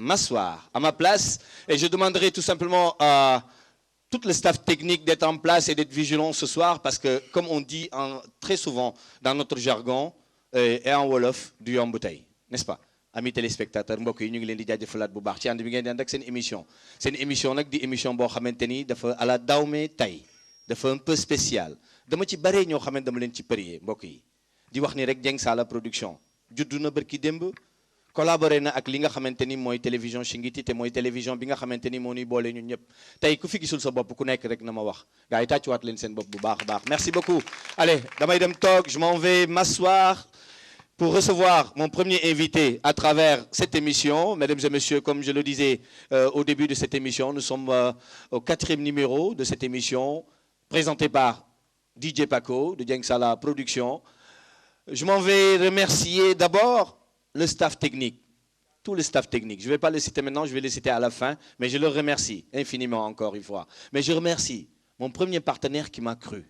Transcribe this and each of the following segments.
m'asseoir à ma place et je demanderai tout simplement à tout le staff technique d'être en place et d'être vigilant ce soir parce que, comme on dit très souvent dans notre jargon et en wolof, du yomb tey, n'est-ce pas? Amis téléspectateurs mbokk yi ñu ngi leen di jaajëfalaat bu baax ci ànd bi ngeen di ànd ak seen émission nag di émission boo xamante ni dafa ala dawme tay dafa un peu spécial dama ci bare ñoo xamante dama leen ci prier mbokk yi di wax ni rek Dieng Saala production juddu na bërki démb collaboré na ak li nga xamante ni mooy télévision Shingiti te mooy télévision bi nga xamante ni moo ñuy boole ñun ñëpp tey ku fi gisul sa bopp ku nekk rek na ma wax gars yi tàccuwaat leen seen bopp bu baax a baax merci beaucoup allez damay dem toog je m'en vais m'asseoir pour recevoir mon premier invité à travers cette émission. Mesdames et messieurs, comme je le disais au début de cette émission, nous sommes au 4e numéro de cette émission, présenté par DJ Paco de Dieng Saala Production. Je m'en vais remercier d'abord le staff technique, tout le staff technique. Je ne vais pas le citer maintenant, je vais le citer à la fin, mais je le remercie infiniment encore une fois. Mais je remercie mon premier partenaire qui m'a cru,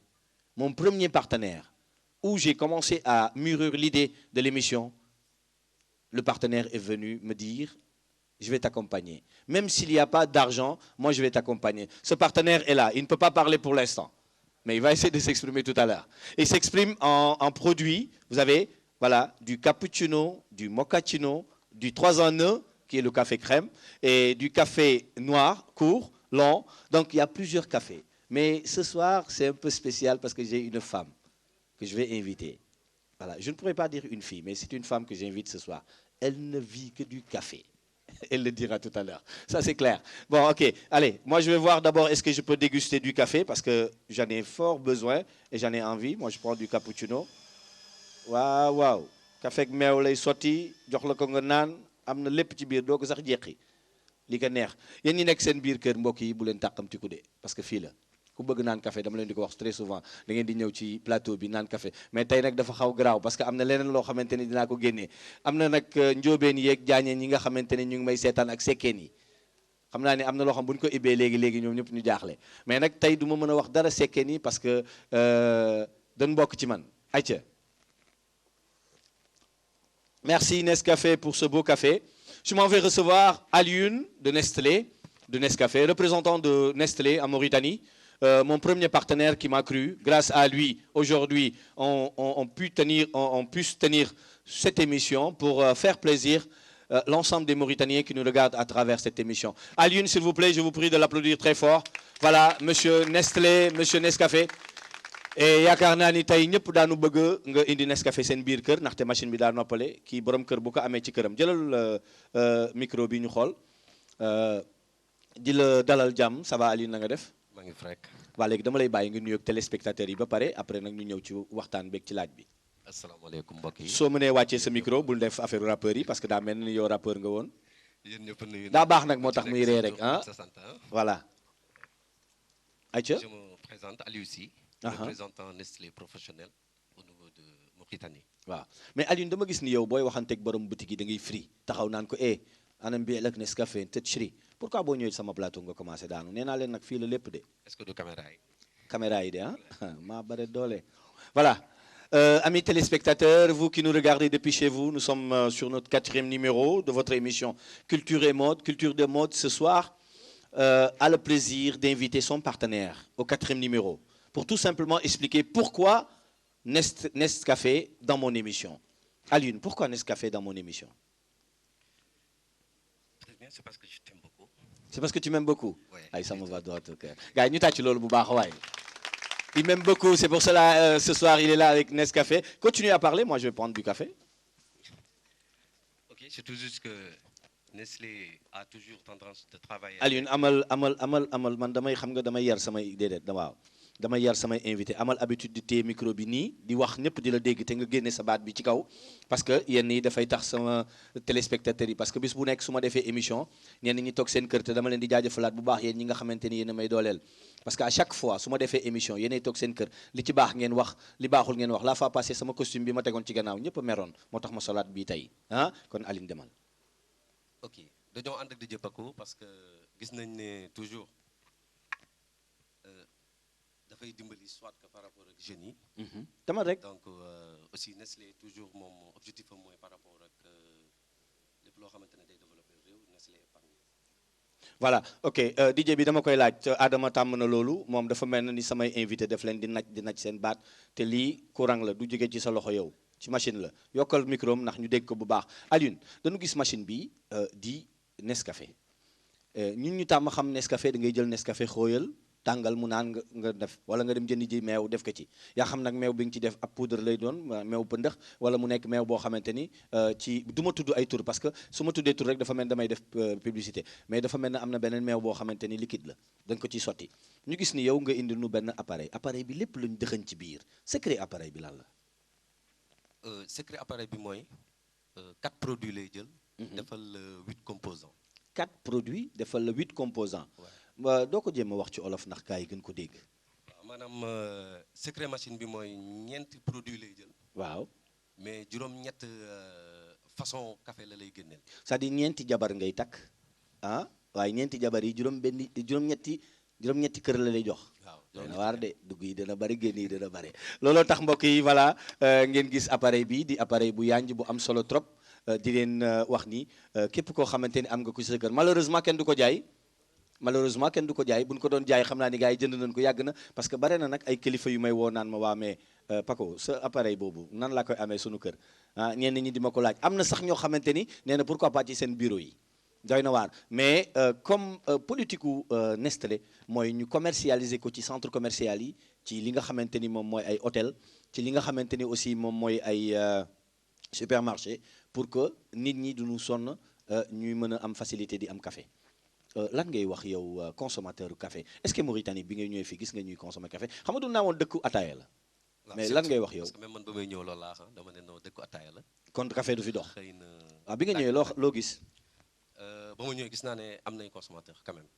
mon premier partenaire, où j'ai commencé à mûrir l'idée de l'émission. Le partenaire est venu me dire, je vais t'accompagner. Même s'il n'y a pas d'argent, moi je vais t'accompagner. Ce partenaire est là, il ne peut pas parler pour l'instant, mais il va essayer de s'exprimer tout à l'heure. Il s'exprime en produits, vous avez, voilà, du cappuccino, du mochaccino, du 3 en 1, qui est le café crème, et du café noir, court, long. Donc il y a plusieurs cafés. Mais ce soir, c'est un peu spécial parce que j'ai une femme que je vais inviter. Voilà. Je ne pourrais pas dire une fille, mais c'est une femme que j'invite ce soir. Elle ne vit que du café. Elle le dira tout à l'heure. Ça, c'est clair. Bon, ok. Allez, moi, je vais voir d'abord est-ce que je peux déguster du café parce que j'en ai fort besoin et j'en ai envie. Moi, je prends du cappuccino. Waaw, waaw. Café ak meew lay sotti jox la ko nga naan am na lépp ci biir doo ko sax jeqi li ko neex yéen ñi nekk seen biir kër mbokk yi bu leen tàqamtiku de parce que fii la. ku bëgg naan café dama leen di ko wax très souvent da ngeen di ñëw ci plateau bi naan café mais tey nag dafa xaw garaaw parce que am na leneen loo xamante ni dinaa ko génnee am na nag njóobeen yeeg jaañeen yi nga xamante ne ñu ngi may seetaan ak sekkeen yi xam naa ne am na loo xam bu ñu ko ibbee léegi ñoom ñëpp ñu jaaxle mais nag tey du ma mën a wax dara sekkeen yi parce que dañ bokk ci man ayca merci Nescafé pour ce beau café je m'en vais recevoir Alioune de Nescafé représentant de Nestlé en Mauritanie. Mon premier partenaire qui m'a cru, grâce à lui, aujourd'hui, on puisse tenir cette émission pour faire plaisir l'ensemble des Mauritaniens qui nous regardent à travers cette émission. Alioune, s'il vous plaît, je vous prie de l'applaudir très fort. Voilà, monsieur Nestlé, monsieur Nescafé. Et yaakaar naa ni tey ñëpp daanu bëgg nga indi Nescafé seen biir kër ndaxte machine bi daa noppale kii borom kër bu ko amee ci këram jëlal micro bi ñu xool di la dalal jàmm ça va Alioune na nga def. maa ngi frekk. waa léegi dama lay bàyyi nga nuyoog téléspectateurs yi ba pare après nag ñu ñëw ci waxtaan beeg ci laaj bi. asalaamaaleykum mbokk yi. soo mënee wàccee sa micro bul def affaire rappeur yi parce que daa mel ni yow rappeur nga woon. yéen ñëpp nuyu daa baax nag moo tax muy ree rek ah. voilà. ayca. je me présente Aliou Sy. représentant Nestlé professionnel au niveau de Mauritanie. waaw mais Alioune dama gis ni yow booy waxanteeg borom boutique yi da ngay free taxaw naan ko anam bi ak Nescafé te chri pourquoi boo ñëwee sama plateau nga commencé daanu nee naa leen nag fii la lépp de. est-ce que du caméra yi. caméra yi de ah maa bare doole. voilà amis téléspectateurs vous qui nous regardez depuis chez vous nous sommes sur notre 4e numéro de votre émission Culture et Mode. Culture de Mode ce soir a le plaisir d'inviter son partenaire au 4e numéro pour tout simplement expliquer pourquoi Nescafé dans mon émission. Alioune, pourquoi Nescafé dans mon émission? C'est parce que je t'aime beaucoup. C'est parce que tu m'aimes beaucoup? Oui. Ay, ça me va droit au cœur. Gars, ñu tàcc loolu bu baax waay. Il m'aime beaucoup, c'est pour cela ce soir il est là avec Nescafé. Continue à parler, moi je vais prendre du café. Ok, c'est tout juste que Nestlé a toujours tendance de travailler. Alioune amal man damay xam nga damay yar samay déedéet waaw. damay yar samay invité amal habitude di téye micro bi nii di wax ñëpp di la dégg te nga génne sa baat bi ci kaw parce que yenn yi dafay tax sama téléspectateurs yi parce que bis bu nekk su ma defee émission ñenn ñi toog seen kër te dama leen di jaajëfalaat bu baax yéen ñi nga xamante ni yéen a may dooleel parce que à chaque fois su ma defee émission yéenay toog seen kër li ci baax ngeen wax li baaxul ngeen wax la fois passée sama costume bi ma tegoon ci gannaaw ñëpp a meroon moo tax ma solaat bii tey ah kon Aline demal. ok dañoo ànd ak DJ Paco parce que gis nañ ne toujours dafay dimbali soit que par rapport ak jeunes yi. dama rek. donc aussi Nestlé toujours moom objectif am mooy par rapport ak lépp loo xamante ne day développé réew voilà ok DJ bi dama koy laaj Adama tàmm na loolu moom dafa mel na ni samay invité def leen di naj seen baat te lii courant la du jóge ci sa loxo yow ci machine la yokkal micro am ndax ñu dégg ko bu baax Alioune dañu gis machine bi di Nescafé ñun ñu tàmm xam Nescafé da ngay jël Nescafé xooyal tàngal mu naan nga def wala nga dem jënd ji meew def ko ci yaa xam nag meew bi nga ci def ab poudre lay doon meew pëndëx wala mu nekk meew boo xamante ni ci du ma tudd ay tur parce que su ma tuddee tur rek dafa mel damay def publicité mais dafa mel ne am na beneen meew boo xamante ni liquide la da nga ko ciy sotti ñu gis ni yow nga indi nu benn appareil bi lépp lañu dëxëñ ci biir secret appareil bi lan la. secret appareil bi mooy 4 produits lay jël. defal 8 composants. 4 produits defal la 8 composants. doo ko jéem a wax ci olof ndax gaa yi gën ko dégg. waaw maanaam secret machine bi mooy ñeenti produit lay jël. waaw mais juróom-ñett façon café la lay génneel. c'est-à-dire ñeenti jabar ngay takk waaye ñeenti jabar yi juróom-ñetti kër la lay jox. waaw dana waar de dugg yi dana bari génn yi dana bari. looloo tax mbokk yi voilà ngeen gis appareil bi di appareil bu yanj bu am solo trop di leen wax ni képp koo xamante ni am nga ko sa kër malheureusement kenn du ko jaay. bu ñu ko doon jaay xam naa ni gars yi jënd nañu ko yàgg na parce que bare na nag ay kilifa yu may woo naan ma waa mais Paco sa appareil boobu nan laa koy amee sunu kër ñenn ñi di ma ko laaj am na sax ñoo xamante ni nee na pourquoi pas ci seen bureau yi doy na waar mais comme politique gu Nestlé mooy ñu commercialiser ko ci centre commercial yi ci li nga xamante ni moom mooy ay hôtel ci li nga xamante ni aussi moom mooy ay supermarché pour que nit ñi duñu sonn ñuy mën a am facilité di am café lan ngay wax yow consommateur café est-ce que Mauritanie bi ngay ñëwee fii gis nga ñuy consommer café xam nga du naa woon dëkku ataaya la mais lan ngay wax yow parce que même man ba may ñëw loolu laa xam dama ne non dëkku ataaya la kon café du fi dox xëy na waaw bi nga ñëwee loo gis ba ma ñëwee gis naa ne am nañ consommateur quand même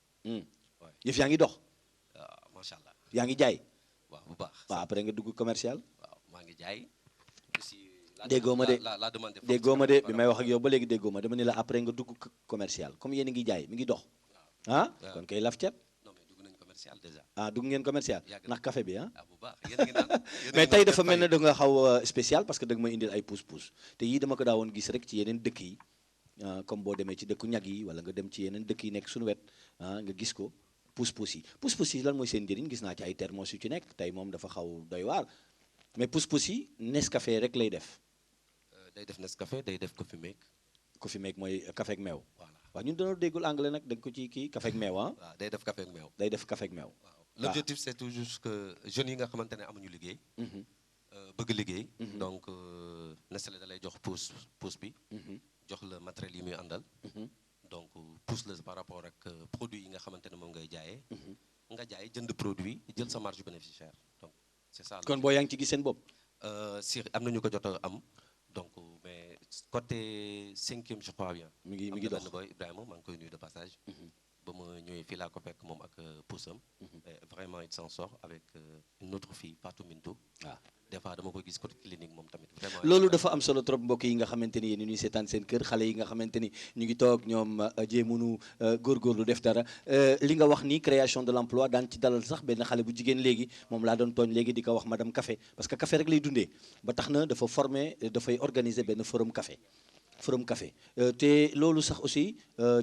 yëf yaa ngi dox waaw macha allah yaa ngi jaay waaw bu baax waaw après nga dugg commercial waaw maa ngi jaay aussi déggoo ma de la demande déggoo ma de bi may wax ak yow ba léegi déggoo ma dama ni la après nga dugg commercial comme yéen a ngi jaay mi ngi dox kon kay laf ceeb non mais dugg nañ commercial déjà dugg ngeen commercial ndax café bi bu baax yéen a ngi naan mais tey dafa mel ne da nga xaw spécial parce que da nga may indil ay pousse-pousse te yii dama ko daawoon gis rek ci yeneen dëkk yi comme boo demee ci dëkku ñag yi wala nga dem ci yeneen dëkk yi nekk suñu wet nga gis ko pousse-pousse yi lan mooy seen njëriñ gis naa ci ay thermos yu ci nekk tey moom dafa xaw doy waar mais pousse-pousse yi Nescafé rek lay def day def Nescafé day def coffee make mooy café ak meew voilà waaw ñun dañoo déggul anglais nag da nga ko ci kii café ak meew waaw day def café ak meew day def café ak meew waaw l'objectif c'est toujours que jeunes yi nga xamante ne amuñu liggéey bëgg liggéey donc Nestlé da lay jox pousse bi jox la matériel yi muy àndal donc pousse la par rapport ak produit yi nga xamante ne moom ngay jaayee nga jaay jënd produit jël sa marge bénéficiaire donc c'est ça kon boo yaa ngi ci gis seen bopp si am nañu ko jot a am donc mais côté 5e je crois bien mi ngi dox boy Ibrahima maa ngi koy nuyu de passage ba ma ñëwee fii laa ko fekk moom ak poussam vraiment il s'en sort avec une autre fille Fatou Mintou waaw des fois dama koy gis côté clinique moom tamit vraiment loolu dafa am solo trop mbokk yi nga xamante ni yéen ñuy seetaan seen kër xale yi nga xamante ni ñu ngi toog ñoom jéemunu góorgóorlu def dara li nga wax ni création de l'emploi daan ci dalal sax benn xale bu jigéen léegi moom laa doon tooñ léegi di ko wax madame café parce que café rek lay dundee ba tax na dafa former dafay organiser benn forum café te loolu sax aussi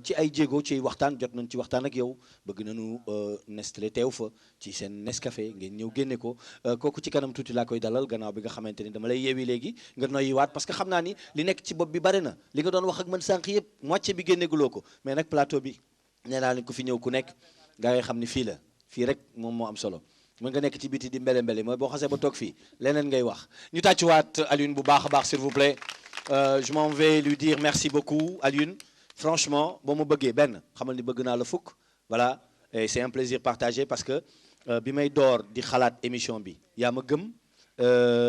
ci ay jéego ci waxtaan jot nañ ci waxtaan ak yow bëgg nañu Nestlé teew fa ci seen Nescafé ngeen ñëw génne ko kooku ci kanam tuuti laa koy dalal gannaaw bi nga xamante ni dama lay yeewi léegi nga noyyiwaat parce que xam naa ni li nekk ci bopp bi bari na li nga doon wax ak man sànq yëpp moitié bi génneguloo ko mais nag plateau bi nee naa leen ku fi ñëw ku nekk nga ngay xam ni fii la fii rek moom moo am solo mën nga nekk ci biti di mbele mooy boo xasee ba toog fii leneen ngay wax ñu tàccuwaat Alioune bu baax a baax s'il vous plaît je m'en vais lui dire merci beaucoup Alioune franchement boo ma bëggee benn xamal ni bëgg naa la fukk voilà et c'est un plaisir partagé parce que bi may door di xalaat émission bi yaa ma gëm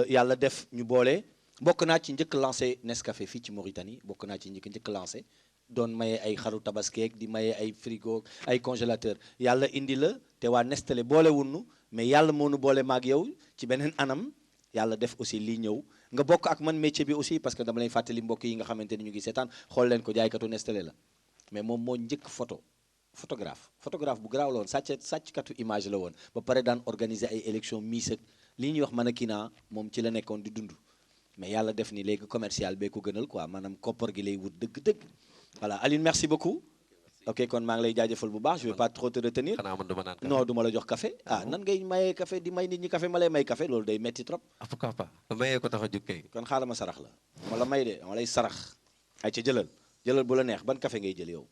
yàlla def ñu boole bokk naa ci njëkk lancé Nescafé fii ci Mauritanie bokk naa ci njëkk lancé doon maye ay xaru tabaskeek di maye ay frigo ay congélateur yàlla indi la te waa Nestlé boole wunnu mais yàlla moo nu boole maag yow ci beneen anam yàlla def aussi lii ñëw nga bokk ak man métier bi aussi parce que dama lay fàttali mbokk yi nga xamante ni ñu ngi seetaan xool leen ko jaaykatu Nestlé la mais moom moo njëkk photographe bu garaaw la woon sàcckatu image la woon ba pare daan organiser ay élection Miss ak li ñuy wax mannequinat moom ci la nekkoon di dund mais yàlla def ni léegi commercial bee ko gënal quoi maanaam koppar gi lay wut dëgg-dëgg voilà Alioune merci beaucoup ok kon maa ngi lay jaajëfal bu baax je vais pas trop te retenir. xanaa man dama naan café. non du ma la jox café ah nan ngay mayee café di may nit ñi café ma lay may café loolu day metti trop. ah pourquoi pas mayee ko tax a jóg kay. kon xaaral ma sarax la ma la may de dama lay sarax ay ca jëlal bu la neex ban café ngay jël yow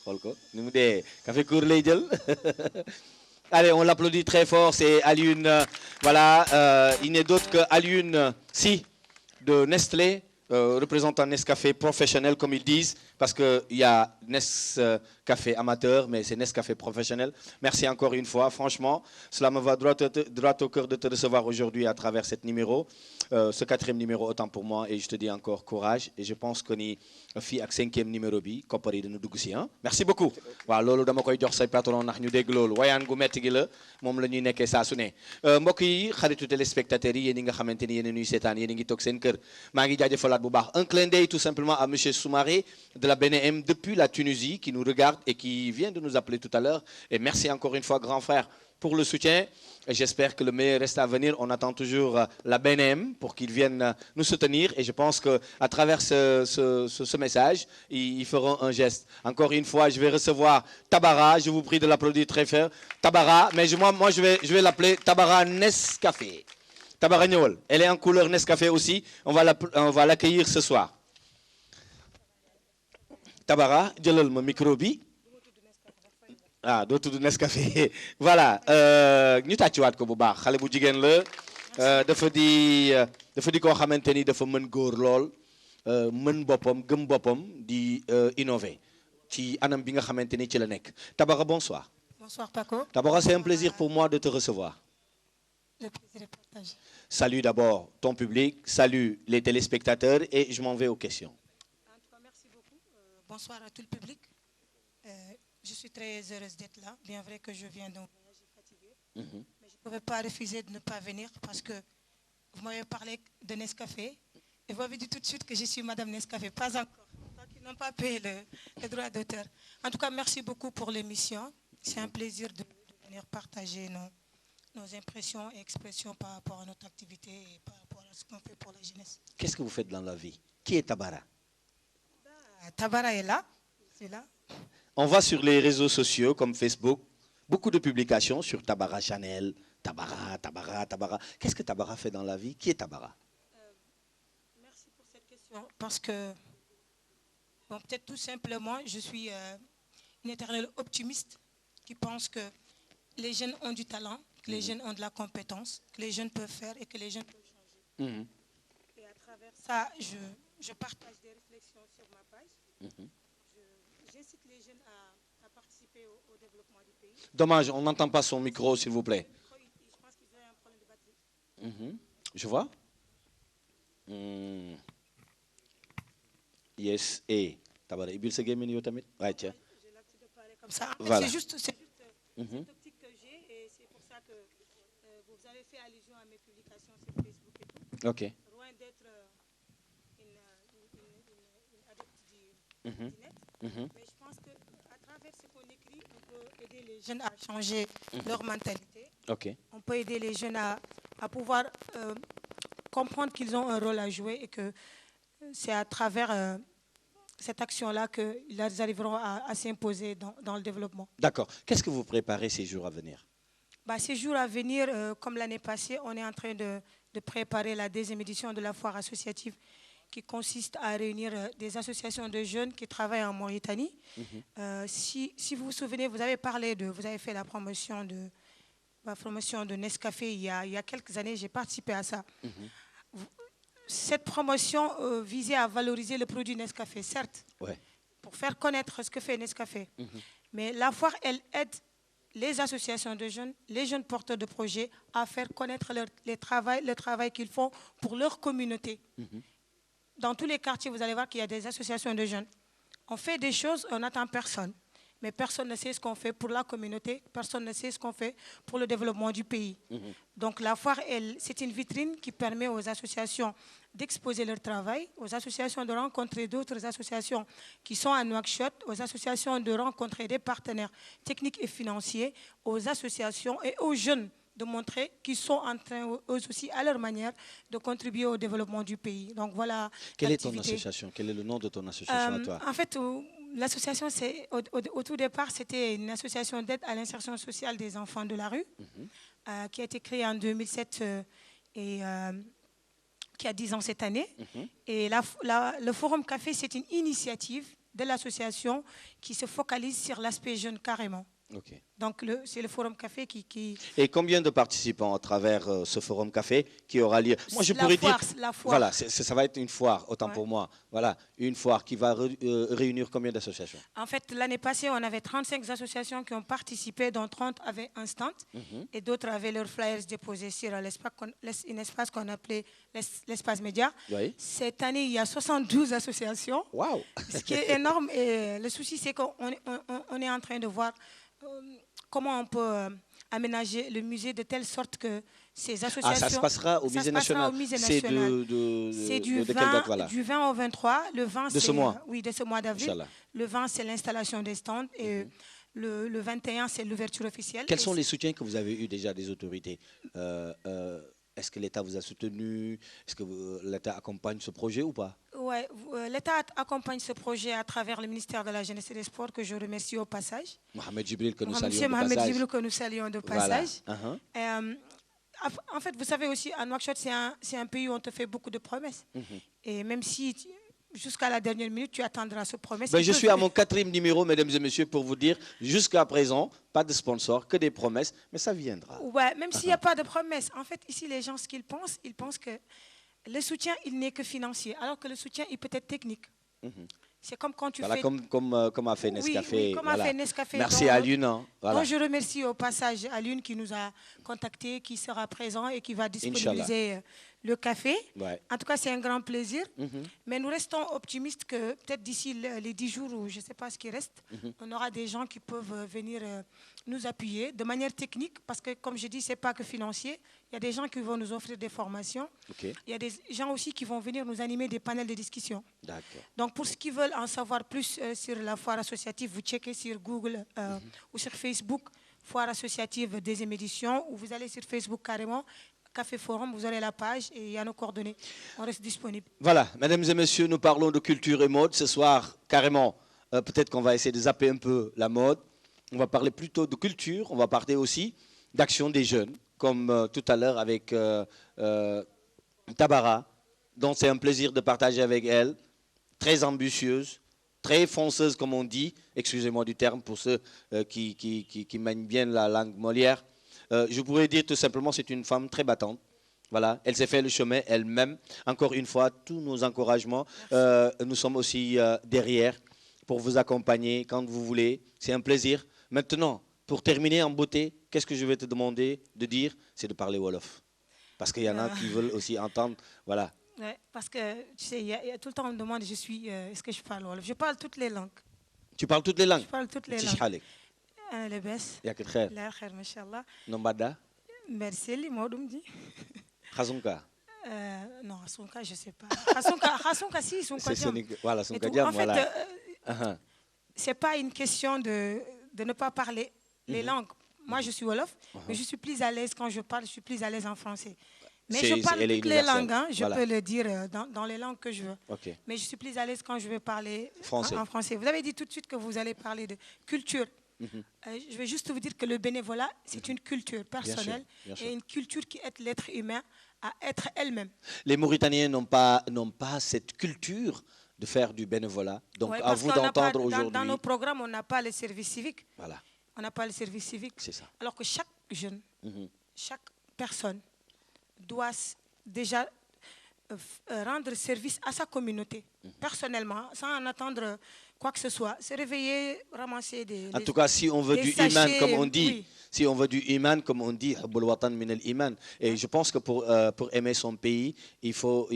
xool ko ni mu dee café court lay jël. Allez, on l'applaudit très fort, c'est Alioune, voilà, il n'est d'autre que Alioune Sy de Nestlé, représentant Nescafé professionnel comme ils disent, parce qu'il y a Nescafé amateur, mais c'est Nescafé professionnel. Merci encore une fois, franchement, cela me va droit au cœur de te recevoir aujourd'hui à travers ce numéro, ce 4e numéro autant pour moi, et je te dis encore courage, et je pense que ni fii ak 5e numéro bi koppar yi dana dugg si ah merci beaucoup waaw loolu dama koy jox say patron ndax ñu dégg loolu wayaan gu metti gi la moom la ñuy nekkee saa su ne mbokk yi xaritu téléspectateurs yi yéen ñi nga xamante ni yéen a ñuy seetaan yéen a ngi toog seen kër maa ngi jaajëfalaat bu baax un clin d'œil tout simplement à monsieur Soumaré de la BNM depuis la Tunisie qui nous regarde et qui vient de nous appeler tout à l'heure et merci encore une fois grand frère pour le soutien. Et j'espère que le meilleur reste à venir. On attend toujours la BNM pour qu'ils viennent nous soutenir. Et je pense qu'à travers ce message, ils feront un geste. Encore une fois, je vais recevoir Tabara. Je vous prie de l'applaudir très fort. Tabara, mais moi je vais l'appeler Tabara Nescafé. Tabara Niol. Elle est en couleur Nescafé aussi. On va l'accueillir ce soir. Tabara, jëlal ma micro bi. ah doo tudd Nescafé voilà ñu tàccuwaat ko bu baax xale bu jigéen la dafa di koo xamante ni dafa mën góor lool mën boppam gëm boppam di innover ci anam bi nga xamante ni ci la nekk Tabara bonsoir. Bonsoir Paco. Tabara c'est un plaisir pour moi de te recevoir. Le plaisir est partagé. Salut d'abord ton public, salut les téléspectateurs et je m'en vais aux questions. En tout cas, merci beaucoup. Bonsoir à tout le public. Je suis très heureuse d'être là, bien vrai que je viens d'un voyage fatigué, mais je ne pouvais pas refuser de ne pas venir parce que vous m'avez parlé de Nescafé et vous avez dit tout de suite que je suis Madame Nescafé, pas encore, donc ils n'ont pas payé le droit d'auteur. En tout cas, merci beaucoup pour l'émission. C'est un plaisir de venir partager nos impressions et expressions par rapport à notre activité et par rapport à ce qu'on fait pour la jeunesse. Qu'est-ce que vous faites dans la vie? Qui est Tabara? Tabara est là, c'est là. On va sur les réseaux sociaux comme Facebook, beaucoup de publications sur Tabara Chanel, Tabara. Qu'est-ce que Tabara fait dans la vie? Qui est Tabara? Merci pour cette question. Parce que, bon, peut-être tout simplement, je suis une éternelle optimiste qui pense que les jeunes ont du talent, que les jeunes ont de la compétence, que les jeunes peuvent faire et que les jeunes peuvent changer. Et à travers ça, je partage des réflexions sur ma page. J'incite les jeunes à participer au développement du pays. Dommage, on n'entend pas son micro, s'il vous plaît. Je pense qu'il y a un problème de batterie. Je vois. Yes, et Tabara, il se game in tamit. Ouais, tiens. J'ai l'habitude de parler comme ça. Voilà. C'est juste cette optique que j'ai et c'est pour ça que vous avez fait allusion à mes publications sur Facebook et tout. Ok. Loin d'être une adepte du net. Mais je pense qu'à travers ce qu'on écrit, on peut aider les jeunes à changer leur mentalité. Ok. On peut aider les jeunes à pouvoir comprendre qu'ils ont un rôle à jouer et que c'est à travers cette action-là qu'ils arriveront à s'imposer dans le développement. D'accord. Qu'est-ce que vous préparez ces jours à venir? Ces jours à venir, comme l'année passée, on est en train de préparer la 2e édition de la foire associative qui consiste à réunir des associations de jeunes qui travaillent en Mauritanie. Si vous vous souvenez, vous avez fait la promotion de Nescafé il y a quelques années, j'ai participé à ça. Cette promotion visait à valoriser le produit Nescafé, certes, pour faire connaître ce que fait Nescafé. Mais la foire, elle aide les associations de jeunes, les jeunes porteurs de projets à faire connaître le travail qu'ils font pour leur communauté. Dans tous les quartiers, vous allez voir qu'il y a des associations de jeunes. On fait des choses, on n'attend personne. Mais personne ne sait ce qu'on fait pour la communauté, personne ne sait ce qu'on fait pour le développement du pays. Donc la foire, c'est une vitrine qui permet aux associations d'exposer leur travail, aux associations de rencontrer d'autres associations qui sont à Nouakchott, aux associations de rencontrer des partenaires techniques et financiers, aux associations et aux jeunes de montrer qu'ils sont en train, eux aussi, à leur manière, de contribuer au développement du pays. Donc voilà. Quelle est ton association? Quel est le nom de ton association à toi? En fait, L'association, au tout départ, c'était une association d'aide à l'insertion sociale des enfants de la rue, qui a été créée en 2007 et qui a 10 ans cette année. Et le Forum Café, c'est une initiative de l'association qui se focalise sur l'aspect jeune carrément. Ok. Donc, c'est le Forum Café qui... Et combien de participants à travers ce Forum Café qui aura lieu? Moi, je pourrais dire... La foire. Voilà, ça va être une foire, autant pour moi. Voilà, une foire qui va réunir combien d'associations? En fait, l'année passée, on avait 35 associations qui ont participé, dont 30 avaient un stand et d'autres avaient leurs flyers déposés sur un espace qu'on appelait l'espace média. Oui. Cette année, il y a 72 associations, Waouh! ce qui est énorme. Et le souci, c'est qu'on est en train de voir comment on peut aménager le musée de telle sorte que ces associations... Ah, ça se passera au musée national. C'est du 20 au 23. Le 20, de ce mois. Oui, de ce mois d'avril. Le 20, c'est l'installation des stands. Et le 21, c'est l'ouverture officielle. Quels sont les soutiens que vous avez eus déjà des autorités? Est-ce que l'État vous a soutenu? Est-ce que l'État accompagne ce projet ou pas? Oui, l'État accompagne ce projet à travers le ministère de la Jeunesse et des Sports, que je remercie au passage. Mohamed Djibril, que nous saluons Monsieur de Mohamed passage. Djibril, que nous saluons de passage. Voilà. En fait, vous savez aussi, à Nouakchott, c'est un pays où on te fait beaucoup de promesses. Et même si... Jusqu'à la dernière minute, tu attendras ce promesse. Ben, je suis à mon 4e numéro, mesdames et messieurs, pour vous dire, jusqu'à présent, pas de sponsor, que des promesses, mais ça viendra. Ouais, même s'il n'y a pas de promesses. En fait, ici, les gens, ce qu'ils pensent, ils pensent que le soutien, il n'est que financier, alors que le soutien, il peut être technique. C'est comme quand tu fais... Comme a fait Nescafé. Oui, comme a fait Nescafé. Merci à Lune. Voilà. Donc, je remercie au passage à Lune qui nous a contactés, qui sera présent et qui va disponibiliser le café. Ouais. En tout cas, c'est un grand plaisir. Mais nous restons optimistes que peut-être d'ici les 10 jours, ou je ne sais pas ce qui reste, on aura des gens qui peuvent venir nous appuyer de manière technique, parce que, comme je dis, ce n'est pas que financier. Il y a des gens qui vont nous offrir des formations. Il y a des gens aussi qui vont venir nous animer des panels de discussion. Donc, pour ceux qui veulent en savoir plus sur la foire associative, vous checkez sur Google ou sur Facebook, foire associative deuxième édition, ou vous allez sur Facebook carrément, Café Forum, vous aurez la page et il y a nos coordonnées. On reste disponible. Voilà, mesdames et messieurs, nous parlons de culture et mode. Ce soir, carrément, peut-être qu'on va essayer de zapper un peu la mode. On va parler plutôt de culture, on va parler aussi d'action des jeunes, comme tout à l'heure avec Tabara, dont c'est un plaisir de partager avec elle, très ambitieuse, très fonceuse comme on dit, excusez-moi du terme pour ceux qui mènent bien la langue Molière. Je pourrais dire tout simplement c'est une femme très battante. Voilà, elle s'est fait le chemin elle-même. Encore une fois, tous nos encouragements. Nous sommes aussi derrière pour vous accompagner quand vous voulez. C'est un plaisir. Maintenant, pour terminer en beauté, qu'est-ce que je vais te demander de dire? C'est de parler Wolof. Parce qu'il y en a qui veulent aussi entendre. Voilà. Ouais, parce que tu sais, il y a tout le temps on me demande est-ce que je parle Wolof? Je parle toutes les langues. Tu parles toutes les langues? Je parle toutes les langues. Les best. Il y a que très. La khair, machallah. Nombada? Merci, Maudumdi. Khazunka? Non, Khazunka, je ne sais pas. Khazunka, si, Khazunka. Voilà, Khazunka Diam, voilà. En fait, ce n'est pas une question de ne pas parler les langues. Moi, je suis Wolof, mais je suis plus à l'aise quand je parle, je suis plus à l'aise en français. Mais je parle toutes les langues, hein, je peux le dire dans les langues que je veux. Mais je suis plus à l'aise quand je veux parler en français. Vous avez dit tout de suite que vous allez parler de culture. Je vais juste vous dire que le bénévolat, c'est une culture personnelle et une culture qui aide l'être humain à être elle-même. Les Mauritaniens n'ont pas cette culture de faire du bénévolat. Donc, à vous d'entendre aujourd'hui. Dans nos programmes, on n'a pas le service civique. Voilà. On n'a pas le service civique. C'est ça. Alors que chaque jeune, chaque personne doit déjà rendre service à sa communauté, personnellement, sans en attendre quoi que ce soit. Se réveiller, ramasser des... En tout cas, si on veut du iman, comme on dit, oui. Si on veut du iman, comme on dit, et je pense que pour aimer son pays, il faut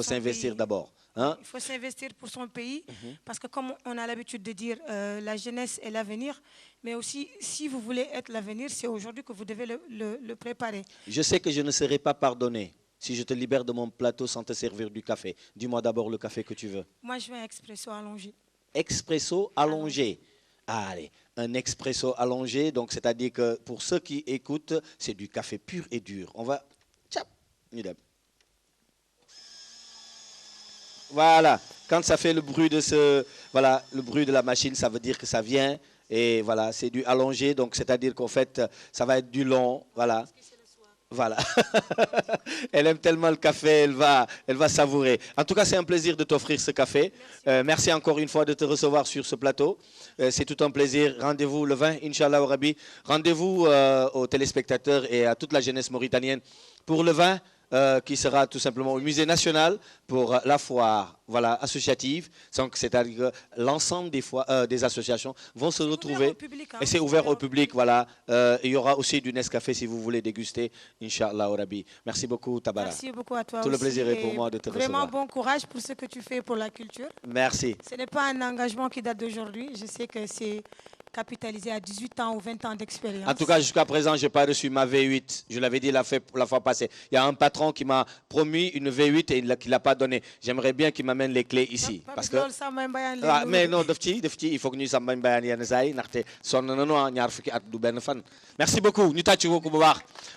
s'investir d'abord. Hein? Il faut s'investir pour son pays, parce que comme on a l'habitude de dire, la jeunesse est l'avenir, mais aussi, si vous voulez être l'avenir, c'est aujourd'hui que vous devez le préparer. Je sais que je ne serai pas pardonné si je te libère de mon plateau sans te servir du café. Dis-moi d'abord le café que tu veux. Moi, je veux un expresso allongé. Expresso allongé. Allez, un expresso allongé, donc c'est-à-dire que pour ceux qui écoutent, c'est du café pur et dur. On va... Voilà. quand ça fait le bruit de voilà, le bruit de la machine, ça veut dire que ça vient. Et voilà, c'est du allongé, donc c'est-à-dire qu'en fait, ça va être du long, voilà. Voilà. Elle aime tellement le café, elle va savourer. En tout cas, c'est un plaisir de t'offrir ce café. Merci encore une fois de te recevoir sur ce plateau. C'est tout un plaisir. Rendez-vous le 20, Inch'Allah au Rabbi. Rendez-vous aux téléspectateurs et à toute la jeunesse mauritanienne pour le 20. Qui sera tout simplement au Musée national pour la foire associative. Donc, c'est-à-dire que l'ensemble des associations vont se retrouver. Et c'est ouvert au public. Voilà. Il y aura aussi du Nescafé si vous voulez déguster. Inch'Allah au Rabbi. Merci beaucoup, Tabara. Merci beaucoup à toi. Tout le plaisir est pour moi de te recevoir. Vraiment bon courage pour ce que tu fais pour la culture. Merci. Ce n'est pas un engagement qui date d'aujourd'hui. Je sais que c'est capitalisé à 18 ans ou 20 ans d'expérience. En tout cas, jusqu'à présent, je n'ai pas reçu ma V8. Je l'avais dit la fois passée. Il y a un patron qui m'a promis une V8 et qui ne l'a pas donnée. J'aimerais bien qu'il m'amène les clés ici. Parce que... mais non, il faut que nous merci beaucoup.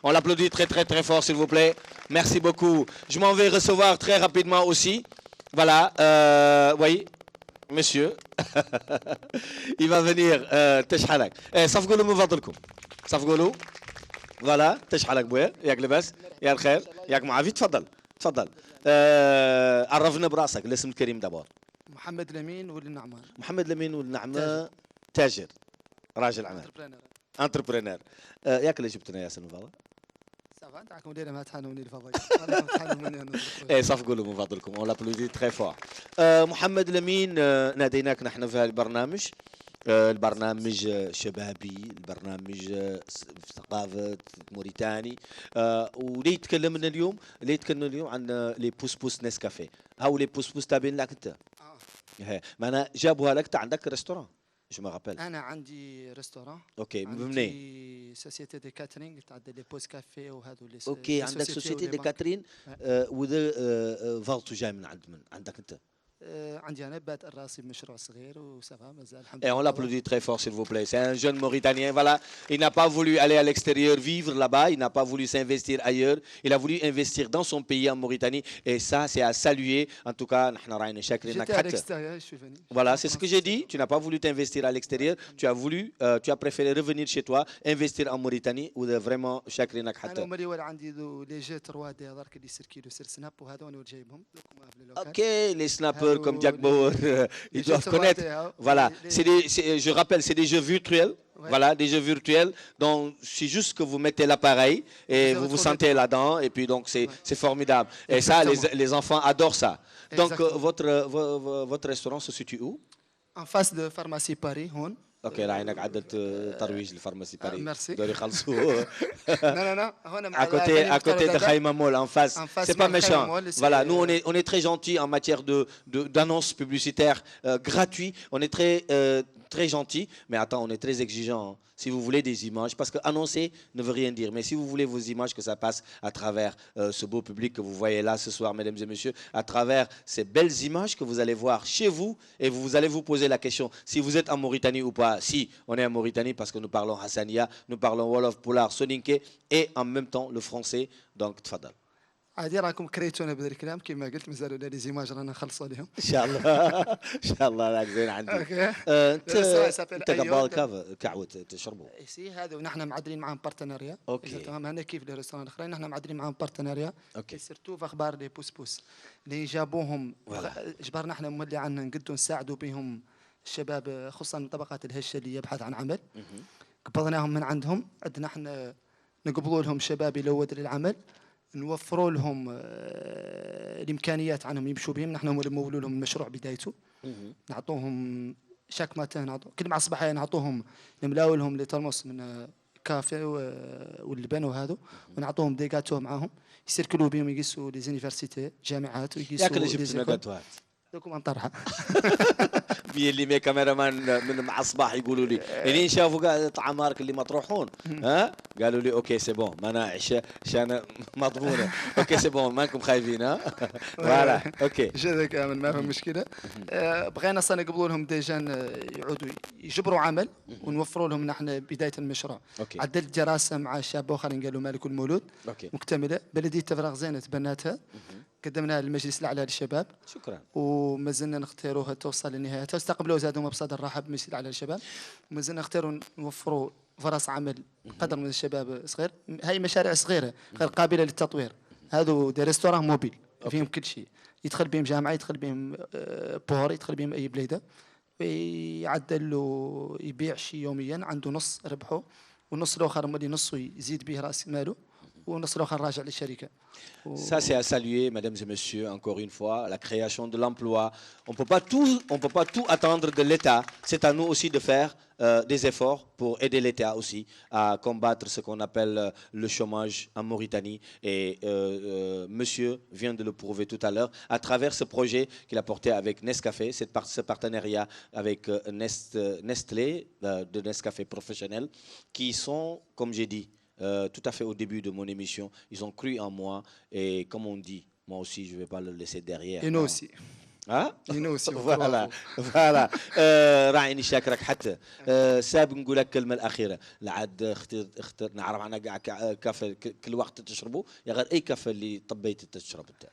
On l'applaudit très, très, très fort, s'il vous plaît. Merci beaucoup. Je m'en vais recevoir très rapidement aussi. Voilà. Oui. Monsieur, il va venir. تشحالك صف قولوا من فضلكم صف قولوا فوالا تشحالك بويا ياك لاباس يا الخير ياك معافي تفضل تفضل عرفنا براسك الاسم الكريم دابور محمد لمين ولد النعمان محمد لمين ولد النعمان تاجر راجل اعمال انتربرينور ياك اللي جبتنا ياسر من فضلك صفقوا من فضلكم on l'applaudit très fort محمد لمين ناديناك نحن في هالبرنامج البرنامج شبابي البرنامج ثقافة موريتاني وليه تكلمنا اليوم عن لي بوس بوس نسكافيه هاو لي بوس بوس تابعين لك انت معنا جابوها لك انت عندك ريستوران je me rappelle. أنا عندي ريستوران. أوكي منين؟ عندي سوسيتي دي كاترينغ تعدي لي بوس كافي وهذو اللي. أوكي عندك سوسيتي دي كاترين وذا فالتو جاي من عندك أنت. عندي أنا بادئ راسي بمشروع صغير وسافا مازال الحمد لله. Et on l'applaudit très fort s'il vous plaît. C'est un jeune Mauritanien. Voilà, il n'a pas voulu aller à l'extérieur vivre là-bas. Il n'a pas voulu s'investir ailleurs. Il a voulu investir dans son pays en Mauritanie. Et ça, c'est à saluer. En tout cas, j'étais à l'extérieur, je suis venu. Voilà, c'est ce que j'ai dit. Tu n'as pas voulu t'investir à l'extérieur. Tu as préféré revenir chez toi, investir en Mauritanie ou vraiment شاكرينك حتى. أنا مريول عندي لي جي 3 دي هذاك اللي يصير كيلو سير سناب وهذا أنا جايبهم. Ok, les snappers comme Jack Bauer, ils doivent connaître. Voilà, je rappelle, c'est des jeux virtuels. Ouais. Voilà, des jeux virtuels. Donc, c'est juste que vous mettez l'appareil et vous vous sentez là-dedans. Et puis, donc, c'est formidable. Et ça, les enfants adorent ça. Donc, votre restaurant se situe où? En face de Pharmacie Paris, Hon. Ok, là, il y a un ترويج للفارماسي Paris. Merci. دوري خلصوا. Non. À côté de Khaïma Mall, en face. C'est pas méchant. Voilà, nous, on est très gentils en matière d'annonces publicitaires gratuites. On est très gentils. Mais attends, on est très exigeants. Si vous voulez des images, parce que annoncer ne veut rien dire. Mais si vous voulez vos images, que ça passe à travers ce beau public que vous voyez là ce soir, mesdames et messieurs, à travers ces belles images que vous allez voir chez vous, et vous allez vous poser la question, si vous êtes en Mauritanie ou pas. Si, on est en Mauritanie parce que nous parlons Hassania, nous parlons Wolof, Poulard, Soninké, et en même temps le français. Donc, tfadal. عادي راكم كريتونا بهذا الكلام كما قلت مازالوا لي زيماج رانا نخلصوا عليهم ان شاء الله ان شاء الله راك زين عندي انت قبل كعوه تشربوا سي هذا ونحن معدلين معاهم بارتناريا اوكي تمام هنا كيف لي ريستوران الاخرين نحن معدلين معاهم بارتناريا اوكي سيرتو في اخبار لي بوس بوس اللي جابوهم جبرنا احنا مولي عنا نقدروا نساعدوا بهم الشباب خصوصا الطبقات الهشه اللي يبحث عن عمل قبضناهم من عندهم عندنا احنا نقبلوا لهم شباب يلود للعمل نوفروا لهم الامكانيات عنهم يمشوا بهم نحن نمولوا لهم المشروع بدايته نعطوهم شاك ماتين كل مع الصباح نعطوهم نملاو لهم لي ترمس من كافي واللبن وهذا ونعطوهم دي جاتو معاهم يسيركلوا بهم يقيسوا لي زونيفرسيتي جامعات ويقيسوا ياك اللي جبتنا جاتوات لكم انطرحه اللي مي كاميرامان من مع الصباح يقولوا لي لين شافوا طعام مارك اللي مطروحون ها قالوا لي اوكي سي بون ما انا عشان مضمونه اوكي سي بون مانكم خايفين ها فوالا اوكي جدا كامل ما في مشكله بغينا اصلا نقبلوا لهم ديجا يعودوا يجبروا عمل ونوفروا لهم نحن بدايه المشروع عدلت دراسه مع شاب اخرين قالوا مالك المولود مكتمله بلديه تفرغ زينه تبناتها قدمناها للمجلس الاعلى للشباب شكرا. وما زلنا نختاروها توصل لنهايتها واستقبلوا زادوا بصدر رحب بالمجلس الاعلى للشباب وما زلنا نختاروا نوفروا فرص عمل قدر من الشباب صغير. هاي مشاريع صغيره غير قابله للتطوير. هذو دي ريستوران موبيل فيهم كل شيء، يدخل بهم جامعه، يدخل بهم بور، يدخل بهم اي بليده، ويعدل له يبيع شيء يوميا، عنده نص ربحه والنص الاخر مولي نصه يزيد به راس ماله والنص الاخر راجع للشركه. Ça, c'est à saluer, mesdames et messieurs, encore une fois, la création de l'emploi. On ne peut pas tout attendre de l'État. C'est à nous aussi de faire des efforts pour aider l'État aussi à combattre ce qu'on appelle le chômage en Mauritanie. Et monsieur vient de le prouver tout à l'heure à travers ce projet qu'il a porté avec Nescafé, ce partenariat avec Nestlé, de Nescafé professionnel, qui sont, comme j'ai dit, tout à fait au début de mon émission, ils ont cru en moi et comme on dit, moi aussi je ne vais pas le laisser derrière. Et nous aussi. Hein? Et nous aussi. voilà. راعيني شاكرك حتى ساب نقول لك الكلمه الاخيره لعاد اختر نعرف عنها كاع كافي كل وقت تشربه يا غير اي كافي اللي طبيت تشرب انت.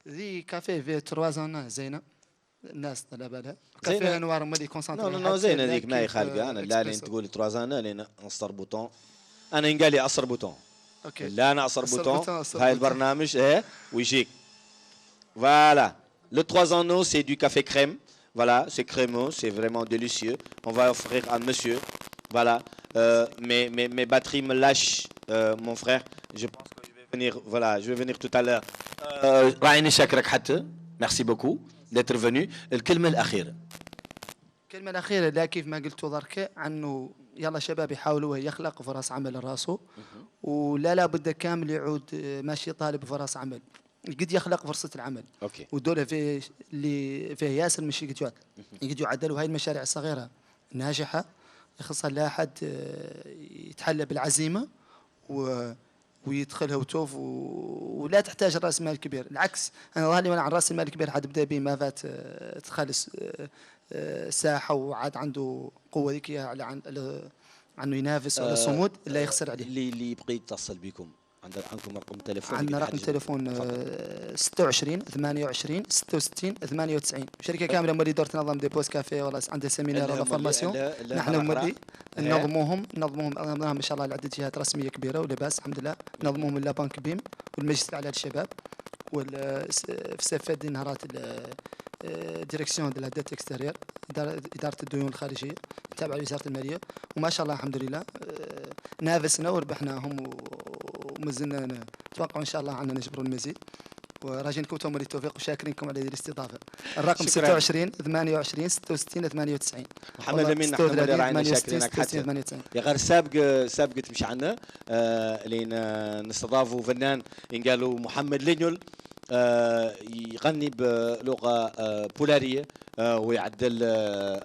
ذي كافيه في 3 ans زينه الناس على بالها. كافيه نوار مولي كونسونطري. نو زينه ذيك ما هي خالقه انا لا لين تقول 3 ans لين اصدر بوطون. انا ينقال لي اصر بوطون. اوكي. لا انا اصر بوطون هاي البرنامج ايه ويجيك. Voilà. Le 3 en eau, c'est du café crème. Voilà, c'est crémeux, c'est vraiment délicieux. On va offrir à monsieur. Voilà. Mes batteries me lâchent, mon frère. Je pense que je vais venir. Voilà, je vais venir tout à l'heure. Raïni Chakrak Hatte, merci beaucoup d'être venu. الكلمة الأخيرة. الكلمة الأخيرة لا كيف ما قلتوا ذرك عنه يلا شباب يحاولوا يخلق فرص عمل راسه ولا بد كامل يعود ماشي طالب فرص عمل قد يخلق فرصة العمل. اوكي. ودولة في اللي فيه ياسر مش يقدروا يعدلوا هاي المشاريع الصغيرة ناجحة يخصها لا أحد يتحلى بالعزيمة ويدخلها وتوف ولا تحتاج راس مال كبير. العكس انا ظهري وانا عن راس المال الكبير حد بدا به ما فات تخلص ساحه وعاد عنده قوه ذكيه على عنه ينافس على الصمود لا يخسر عليه. اللي يبغي يتصل بكم عندكم رقم تليفون؟ عندنا رقم تليفون 26 28 66 98. شركه كامله مولي دور تنظم دي بوست كافيه ولا عندها سيمينار ولا فورماسيون. نحن مولي ننظموهم ان شاء الله لعده جهات رسميه كبيره ولباس الحمد لله. ننظموهم لا بنك بيم والمجلس الاعلى للشباب في سفاد نهارات ديريكسيون دو لا ديت اكستيريور اداره الديون الخارجيه تابعه لوزاره الماليه. وما شاء الله الحمد لله نافسنا وربحناهم ومازلنا نتوقع ان شاء الله عنا نجبروا المزيد وراجينكم توما للتوفيق وشاكرينكم على هذه الاستضافه. الرقم 26 28 66 98. محمد امين نحن اللي راعينا شاكرينك حتى يا غير سابق تمشي عنا لين نستضافوا فنان ينقالوا محمد لينيول يغني بلغه بولاريه ويعدل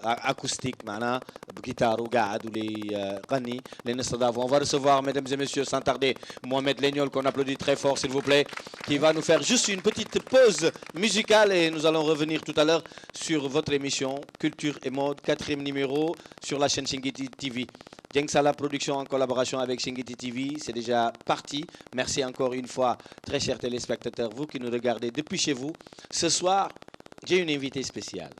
اكوستيك معناها بجيتار وقاعد وليغني لنستضافه. On va recevoir mesdames et messieurs sans tarder Mohamed Lignol qu'on applaudit très fort s'il vous plaît qui va nous faire juste une petite pause musicale et nous allons revenir tout à l'heure sur votre émission Culture et Mode 4e numéro sur la chaîne Shingiti TV. Dieng Salah Production en collaboration avec Shingiti TV, c'est déjà parti. Merci encore une fois, très chers téléspectateurs, vous qui nous regardez depuis chez vous. Ce soir, j'ai une invitée spéciale.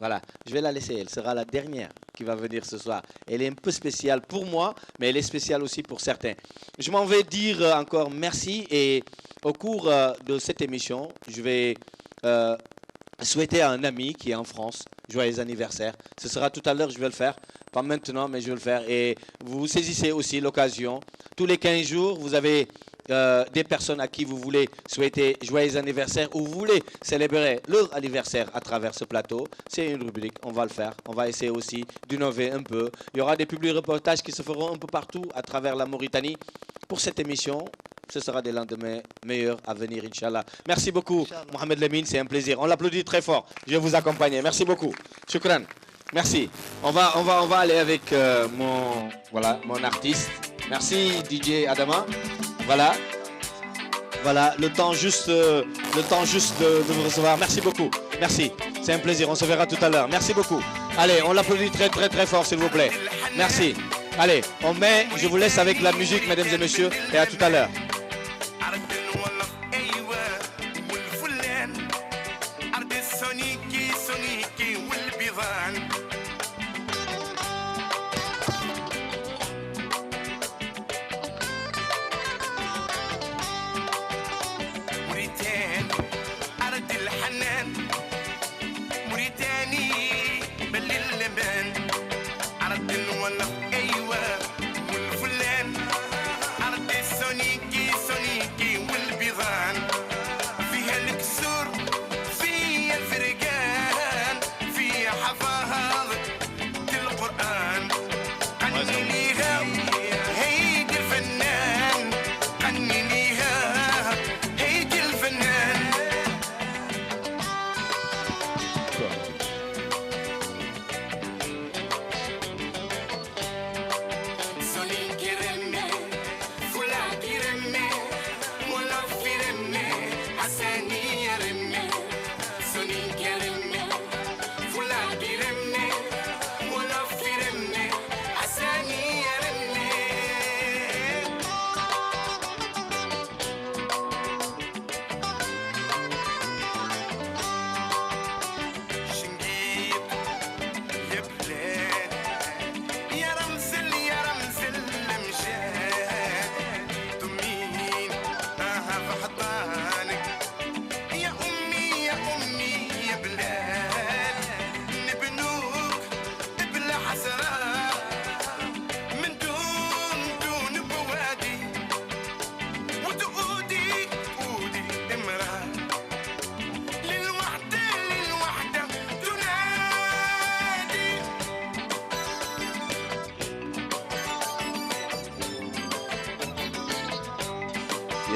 Voilà, je vais la laisser, elle sera la dernière qui va venir ce soir. Elle est un peu spéciale pour moi, mais elle est spéciale aussi pour certains. Je m'en vais dire encore merci et au cours de cette émission, je vais souhaiter à un ami qui est en France, joyeux anniversaire. Ce sera tout à l'heure, je vais le faire. Pas maintenant, mais je vais le faire. Et vous saisissez aussi l'occasion. Tous les 15 jours, vous avez des personnes à qui vous voulez souhaiter joyeux anniversaire ou vous voulez célébrer leur anniversaire à travers ce plateau. C'est une rubrique, on va le faire. On va essayer aussi d'innover un peu. Il y aura des publics-reportages qui se feront un peu partout à travers la Mauritanie. Pour cette émission, ce sera des lendemains meilleurs à venir, Inch'Allah. Merci beaucoup, Mohamed Lamine, c'est un plaisir. On l'applaudit très fort. Je vais vous accompagner. Merci beaucoup. Shukran. Merci. On va aller avec mon artiste. Merci DJ Adama. Voilà, le temps juste de vous recevoir. Merci beaucoup. Merci. C'est un plaisir. On se verra tout à l'heure. Merci beaucoup. Allez, on l'applaudit très très très fort s'il vous plaît. Merci. Allez, je vous laisse avec la musique mesdames et messieurs et à tout à l'heure.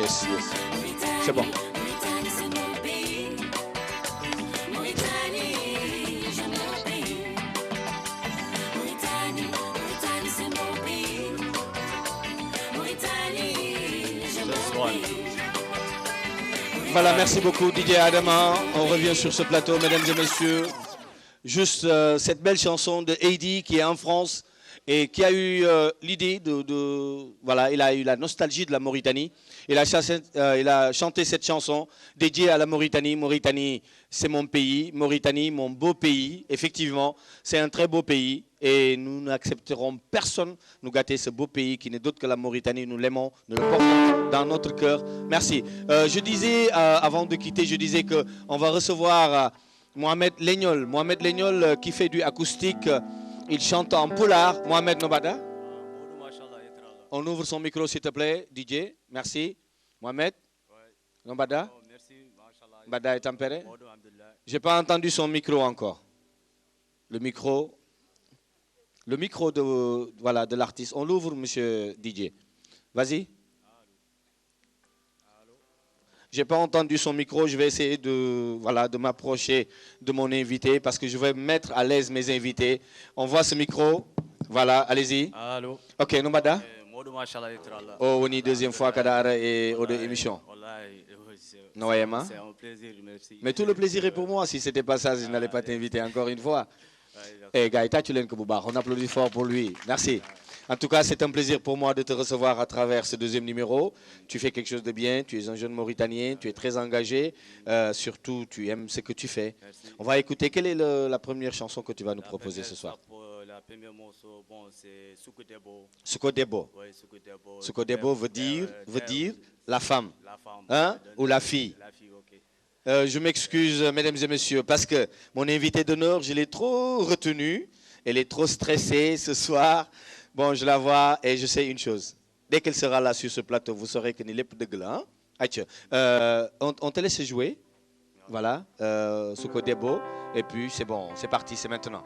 Yes, yes. C'est bon. Mauritanie, c'est mon pays. Mauritanie, j'aime mon pays. Mauritanie, Mauritanie, c'est mon pays. Mauritanie, j'aime mon pays. Voilà, merci beaucoup DJ Adama. On revient sur ce plateau, mesdames et messieurs. Juste cette belle chanson de Heidi qui est en France et qui a eu l'idée voilà, il a eu la nostalgie de la Mauritanie. Il a chanté cette chanson dédiée à la Mauritanie. Mauritanie, c'est mon pays. Mauritanie, mon beau pays. Effectivement, c'est un très beau pays et nous n'accepterons personne nous gâter ce beau pays qui n'est d'autre que la Mauritanie. Nous l'aimons, nous le portons dans notre cœur. Merci. Je disais, avant de quitter, je disais qu'on va recevoir Mohamed Legnol. Mohamed Legnol qui fait du acoustique. Il chante en poulard. Mohamed Nobada. On ouvre son micro, s'il te plaît, DJ. Merci. Mohamed Nobada. Nobada est tempéré. Je n'ai pas entendu son micro encore. Le micro de l'artiste. On l'ouvre, monsieur DJ. Vas-y. Je n'ai pas entendu son micro. Je vais essayer de m'approcher de mon invité parce que je vais mettre à l'aise mes invités. On voit ce micro. Voilà, allez-y. Allô. Ok, Nobada. Oh, on est deuxième fois Kadara et aux deux émissions. Noyema. C'est un plaisir, merci. Mais tout le plaisir est pour moi. Si ce n'était pas ça, je n'allais pas t'inviter encore une fois. Eh, Gaïta, tu l'aimes que Bouba. On applaudit fort pour lui. Merci. En tout cas, c'est un plaisir pour moi de te recevoir à travers ce deuxième numéro. Tu fais quelque chose de bien. Tu es un jeune Mauritanien. Tu es très engagé. Surtout, tu aimes ce que tu fais. Merci. On va écouter. Quelle est la première chanson que tu vas nous proposer ce soir? La première morceau, bon, c'est Soukoudebo. Soukoudebo. Oui, Soukoudebo. Soukoudebo veut dire la femme. La femme. Hein? Ou la fille. La fille, ok. Je m'excuse, mesdames et messieurs, parce que mon invité d'honneur, je l'ai trop retenue. Elle est trop stressée ce soir. Bon, je la vois et je sais une chose. Dès qu'elle sera là sur ce plateau, vous saurez que n'est pas de glas. On te laisse jouer. Voilà, Soukoudebo. Et puis, c'est bon, c'est parti, c'est maintenant.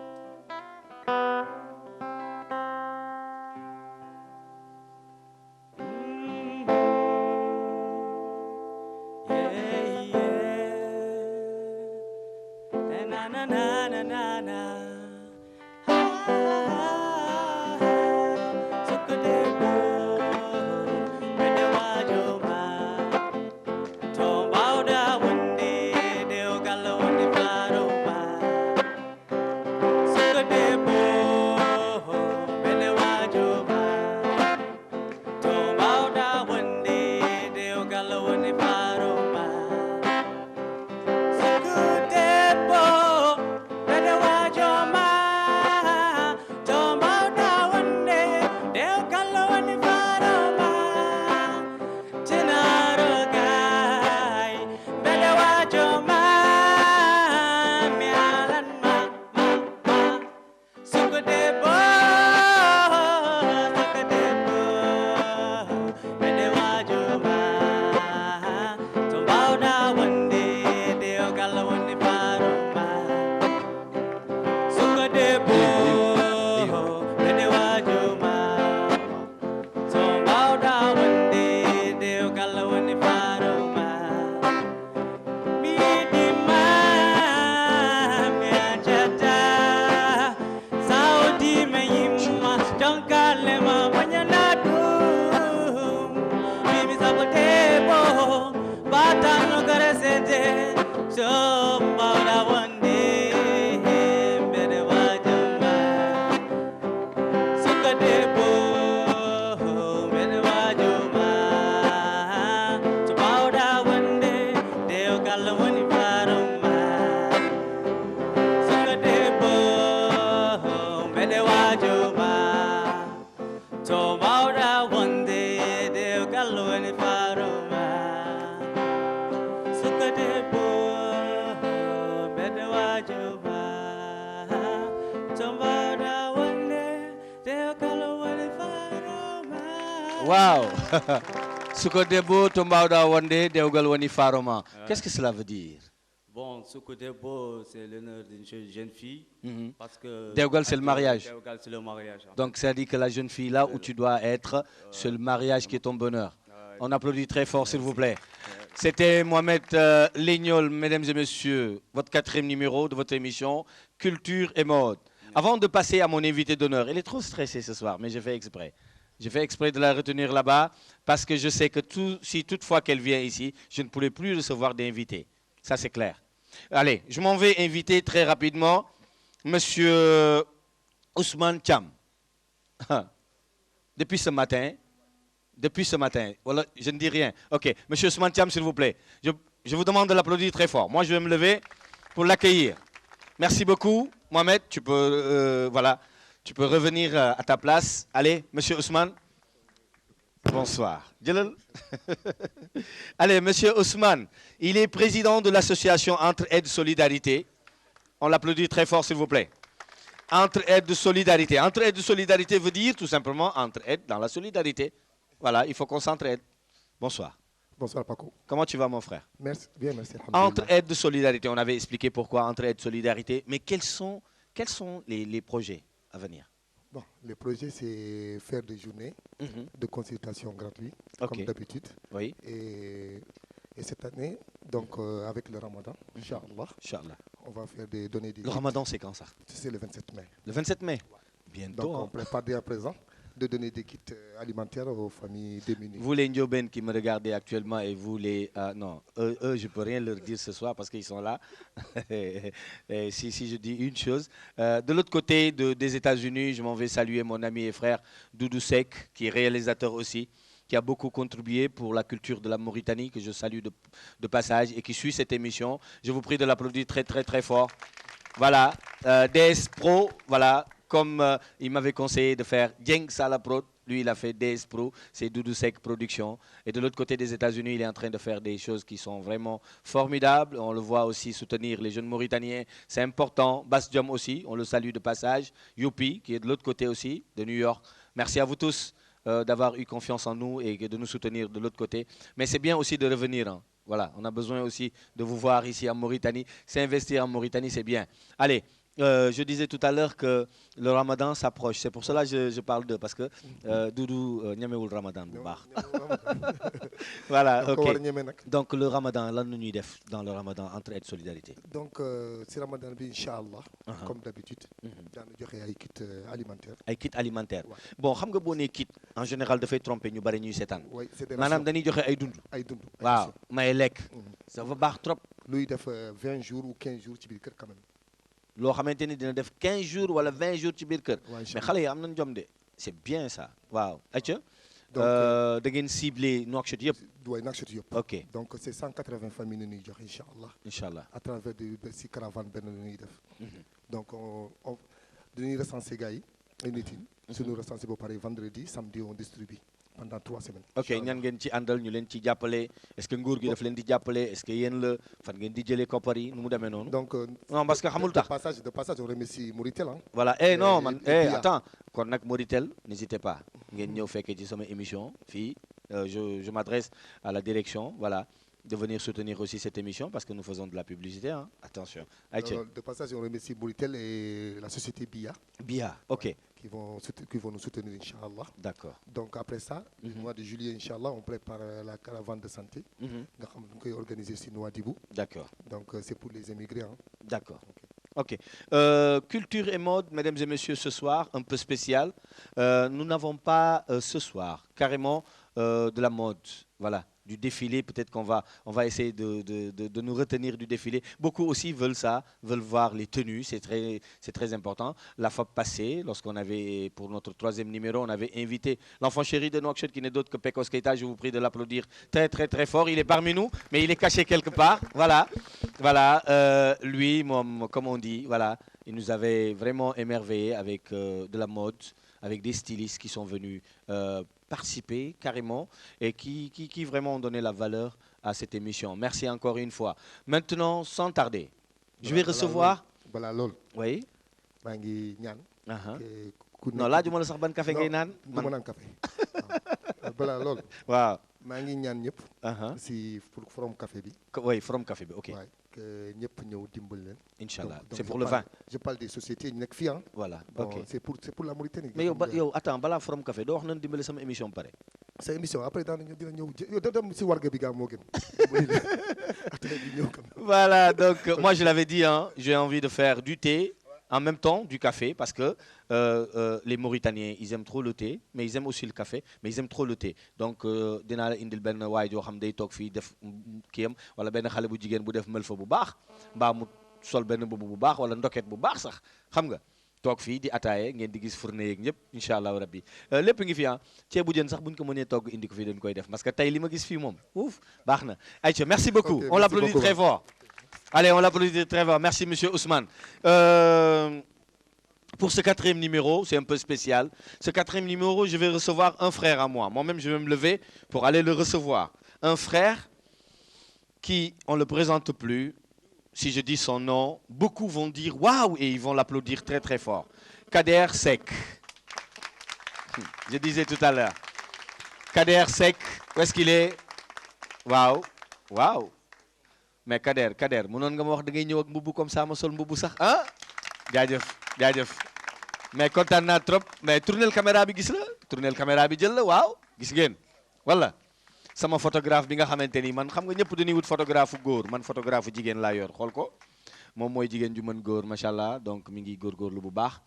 Wow. Soukoudebo Tombauda Wande Deugal Wani Faroma. Qu'est-ce que cela veut dire? Bon, Soukoudebo, c'est l'honneur d'une jeune fille. Parce que Deugal, c'est le mariage. Deugal, c'est le mariage. Donc ça dit que la jeune fille là où tu dois être, c'est le mariage qui est ton bonheur. On applaudit très fort, s'il vous plaît. C'était Mohamed Lignol, mesdames et messieurs, votre 4e numéro de votre émission Culture et mode. Avant de passer à mon invité d'honneur, elle est trop stressée ce soir, mais j'ai fait exprès. J'ai fait exprès de la retenir là-bas parce que je sais que si toutefois qu'elle vient ici, je ne pourrai plus recevoir d'invités. Ça, c'est clair. Allez, je m'en vais inviter très rapidement Monsieur Ousmane Thiam. Depuis ce matin, voilà, je ne dis rien. OK, Monsieur Ousmane Thiam, s'il vous plaît. Je vous demande de l'applaudir très fort. Moi, je vais me lever pour l'accueillir. Merci beaucoup. Mohamed, tu peux, voilà, tu peux revenir à ta place. Allez, Monsieur Ousmane. Bonsoir. Allez, Monsieur Ousmane, il est président de l'association Entre-Aide Solidarité. On l'applaudit très fort, s'il vous plaît. Entre-Aide de Solidarité. Entre-Aide de Solidarité veut dire tout simplement entre-aide dans la solidarité. Voilà, il faut qu'on s'entraide. Bonsoir. Bonsoir Paco. Comment tu vas, mon frère? Merci, bien, merci. Entre-Aide de Solidarité, on avait expliqué pourquoi Entre-Aide de Solidarité, mais quels sont les projets à venir? Bon, le projet, c'est faire des journées de consultation gratuites, comme d'habitude. Oui. Et cette année, donc avec le Ramadan, Inch'Allah, on va faire donner des... Le Ramadan, c'est quand ça? C'est le 27 mai. Le 27 mai? Bientôt. Donc on prépare dès à présent de donner des kits alimentaires aux familles démunies. Vous les Ndioben qui me regardez actuellement et vous les... non, eux, je ne peux rien leur dire ce soir parce qu'ils sont là. Et si je dis une chose. De l'autre côté des États-Unis, je m'en vais saluer mon ami et frère Doudou Seck, qui est réalisateur aussi, qui a beaucoup contribué pour la culture de la Mauritanie, que je salue de passage et qui suit cette émission. Je vous prie de l'applaudir très, très, très fort. Voilà, DS Pro, voilà. Comme il m'avait conseillé de faire Djeng Salaprod, lui il a fait DS Pro, c'est Doudou Seck Production. Et de l'autre côté des États-Unis, il est en train de faire des choses qui sont vraiment formidables. On le voit aussi soutenir les jeunes Mauritaniens, c'est important. Bass Diom aussi, on le salue de passage. Youpi, qui est de l'autre côté aussi, de New York. Merci à vous tous d'avoir eu confiance en nous et de nous soutenir de l'autre côté. Mais c'est bien aussi de revenir. Hein. Voilà, on a besoin aussi de vous voir ici en Mauritanie. C'est investir en Mauritanie, c'est bien. Allez. Je disais tout à l'heure que le Ramadan s'approche. C'est pour cela que je parle d'eux, parce que Doudou ñamewul Ramadan bu baax. Voilà, ok. Donc le Ramadan, lan la ñuy def dans le Ramadan Entre-Aide Solidarité? Donc c'est Ramadan bi Inch'Allah, comme d'habitude, daanu joxe ay kits alimentaires. Ay kits alimentaires. Bon, xam nga boo nee kit en général dafay tromper ñu bari ñuy seetaan. Maanaam dañuy joxe ay dund. Ay dund. Waaw, may lekk. Ça va baax trop. Luy def 20 jours ou 15 jours ci biir kër quand même. Loo xamante ni dina def 15 jours wala 20 jours ci biir kër. Mais xale yi am nañ jom de. C'est bien ça. Waaw. Aïcha. Da ngeen ciblé Nouakchott yëpp. Oui, Nouakchott yëpp. OK. Donc c'est 180 familles la ñuy jox Inch'Allah. Inch'Allah. À travers des caravanes benn la ñuy def. Donc on dañuy recenser gars yi ay nit yi. Suñu recenser ba pare vendredi, samedi on distribue. Pendant 3 semaines. Ok, ñan ngeen ci àndal ñu leen ci jàppale est-ce que nguur gi daf leen di jàppale est-ce que yéen la fan ngeen di jëlee koppar yi nu mu demee noonu. Donc non parce que xamul tax de passage on remercie Moritel. Voilà non man attends kon nag Moritel n'hésitez pas ngeen ñëw fekkee ci sama émission fii je m'adresse à la direction voilà de venir soutenir aussi cette émission parce que nous faisons de la publicité hein. Attention. De passage on remercie Moritel et la société BIA. BIA, ok. Qui vont nous soutenir, Inch'Allah. D'accord. Donc après ça, le mois de juillet, Inch'Allah, on prépare la caravane de santé. On va organiser ici Nouadhibou. D'accord. Donc c'est pour les émigrés. Hein. D'accord. Ok. Culture et mode, mesdames et messieurs, ce soir, un peu spécial. Nous n'avons pas ce soir carrément de la mode. Voilà. Du défilé, peut-être qu'on va essayer de nous retenir du défilé. Beaucoup aussi veulent ça, veulent voir les tenues, c'est très important. La fois passée, lorsqu'on avait, pour notre 3e numéro, on avait invité l'enfant chéri de Nouakchott, qui n'est d'autre que Pekos Keita. Je vous prie de l'applaudir très, très, très fort. Il est parmi nous, mais il est caché quelque part. Voilà. Lui, comme on dit, voilà, il nous avait vraiment émerveillés avec de la mode, avec des stylistes qui sont venus participer carrément et qui vraiment ont donné la valeur à cette émission. Merci encore une fois. Maintenant, sans tarder, je vais recevoir... Voilà, lol. Oui. Mangi ñaan. Non, là, je me laisse ban café ngay naan. Non, man café. Voilà, lol. Waaw. Mangi ñaan ñëpp. Si pour From Café bi. Oui, From Café bi, OK. Que ñëpp ñëw dimbal leen. Inch'Allah. C'est pour le vin. Je parle des sociétés nekk fii. Voilà, bon, OK. C'est pour la Mauritanie. Mais yow attends, balaa From Café doo wax nañ dimbali sama émission pare. sa émission après dina ñëw yow dem si warga bi gaa moo gën ataaya bi ñëw kam Voilà, donc moi je l'avais dit, hein, j'ai envie de faire du thé, en même temps du café, parce que les Mauritaniens, ils aiment trop le thé, mais ils aiment aussi le café, mais ils aiment trop le thé. Donc dinaa la indil benn waay joo xam day toog fii def kiyam wala benn xale bu jigéen bu def mëlfa bu baax mbaa mu sol benn mbubb bu baax wala ndoket bu baax sax xam nga toog fii di ataaye ngeen di gis fourne yeeg ñëpp incha allahu rabbi lépp ngi fi ah ceebu jën sax buñ ko mënee togg indi ko fii dañ koy def parce que tey li ma gis fii moom ouf baax na ayca merci beaucoup Ok, on merci l'applaudit beaucoup. très fort allez on l'applaudit très fort merci monsieur Ousmane pour ce 4e numéro, c'est un peu spécial. Ce 4e numéro, je vais recevoir un frère à moi. Moi-même, je vais me lever pour aller le recevoir. Un frère qui, on ne le présente plus. Si je dis son nom, beaucoup vont dire waouh et ils vont l'applaudir très très fort. Kader Seck. Je disais tout à l'heure. Kader Seck, où est-ce qu'il est? Waouh, waouh. Mais Kader, mënoon nga ma wax da ngay ñëw ak mbubu comme ça ma sol mbubu sax ah? Jaajëf, jaajëf. Mais kontaan naa trop mais tournel caméra bi gis la tournel caméra bi jël la waaw gis ngeen wala sama photographe bi nga xamante ni man xam nga ñëpp dañuy wut photographe góor man photographe jigéen laa yor xool ko moom mooy jigéen ju mën góor macha allah donc mi ngi góorgóorlu bu baax.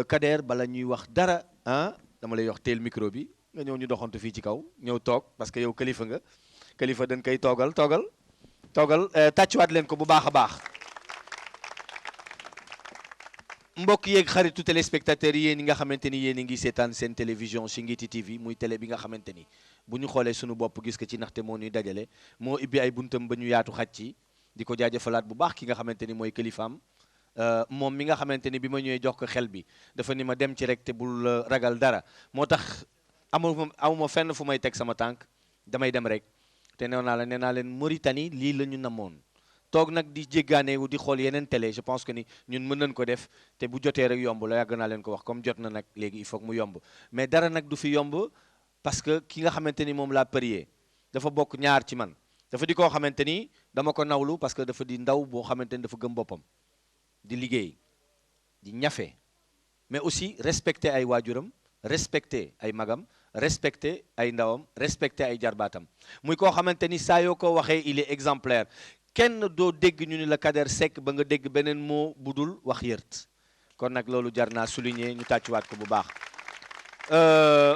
Kader bala ñuy wax dara ah dama lay wax teel micro bi nga ñëw ñu doxantu fii ci kaw ñëw toog parce que yow kilifa nga kilifa dañ koy toogal tàccuwaat leen ko bu baax a baax. mbokk yeeg xaritu téléspectateurs yi yéen ñi nga xamante ni yéen a ngi seetaan seen télévision Singiti TV muy télé bi nga xamante ni bu ñu xoolee sunu bopp gis ko ci ndaxte moo ñuy dajale moo ibbi ay buntam ba ñu yaatu xaj ci di ko jaajëfalaat bu baax ki nga xamante ni mooy kilifaam moom mi nga xamante ni bi ma ñëwee jox ko xel bi dafa ni ma dem ci rek te bul ragal dara moo tax amuma fenn fu may teg sama tànk damay dem rek te nee naa leen Mauritanie lii la ñu namoon. toog nag di jéggaanewu di xool yeneen télé je pense que ni ñun mën nañ ko def te bu jotee rek yomb la yàgg naa leen ko wax comme jot na nag léegi il faut que mu yomb mais dara nag du fi yomb parce que ki nga xamante ni moom laa prier dafa bokk ñaar ci man dafa di koo xamante ni dama ko nawlu parce que dafa di ndaw boo xamante ni dafa gëm boppam di liggéey di ñafe mais aussi respecter ay waajuram respecter ay magam respecter ay ndawam respecter ay jarbaatam muy koo xamante ni saa yoo ko waxee il est exemplaire kenn doo dégg ñu ni la Kader Seck ba nga dégg beneen mot bu dul wax yërt kon nag loolu jar naa souligner ñu tàccuwaat ko bu baax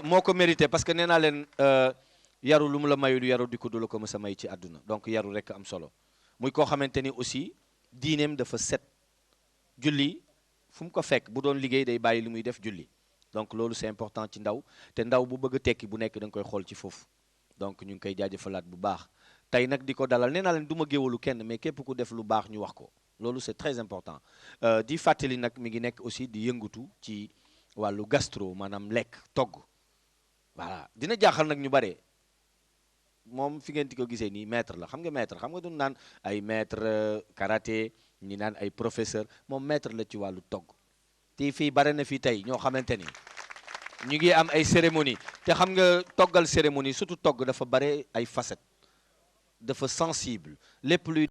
moo ko mérité parce que nee naa leen yaru lu mu la mayul yaru di ko du la ko mës a may ci àdduna donc yaru rek am solo muy koo xamante ni aussi diineem dafa set julli fu mu ko fekk bu doon liggéey day bàyyi li muy def julli donc loolu c'est important ci ndaw te ndaw bu bëgg a tekki bu nekk da nga koy xool ci foofu donc ñu ngi koy jaajëfalaat bu baax tey nag di ko dalal nee naa leen du ma géwalu kenn mais képp ku def lu baax ñu wax ko loolu c'est très important di fàttali nag mi ngi nekk aussi di yëngatu ci wàllu gastro maanaam lekk togg voilà dina jaaxal nag ñu bare moom fi ngeen di ko gisee nii maître la xam nga du naan ay maître karaté ñi naan ay professeur moom maître la ci wàllu togg te fii bare na fii tey ñoo xamante ni ñu ngi am ay cérémonie te xam nga toggal cérémonie surtout togg dafa bare ay facettes dafa sensible lépp luy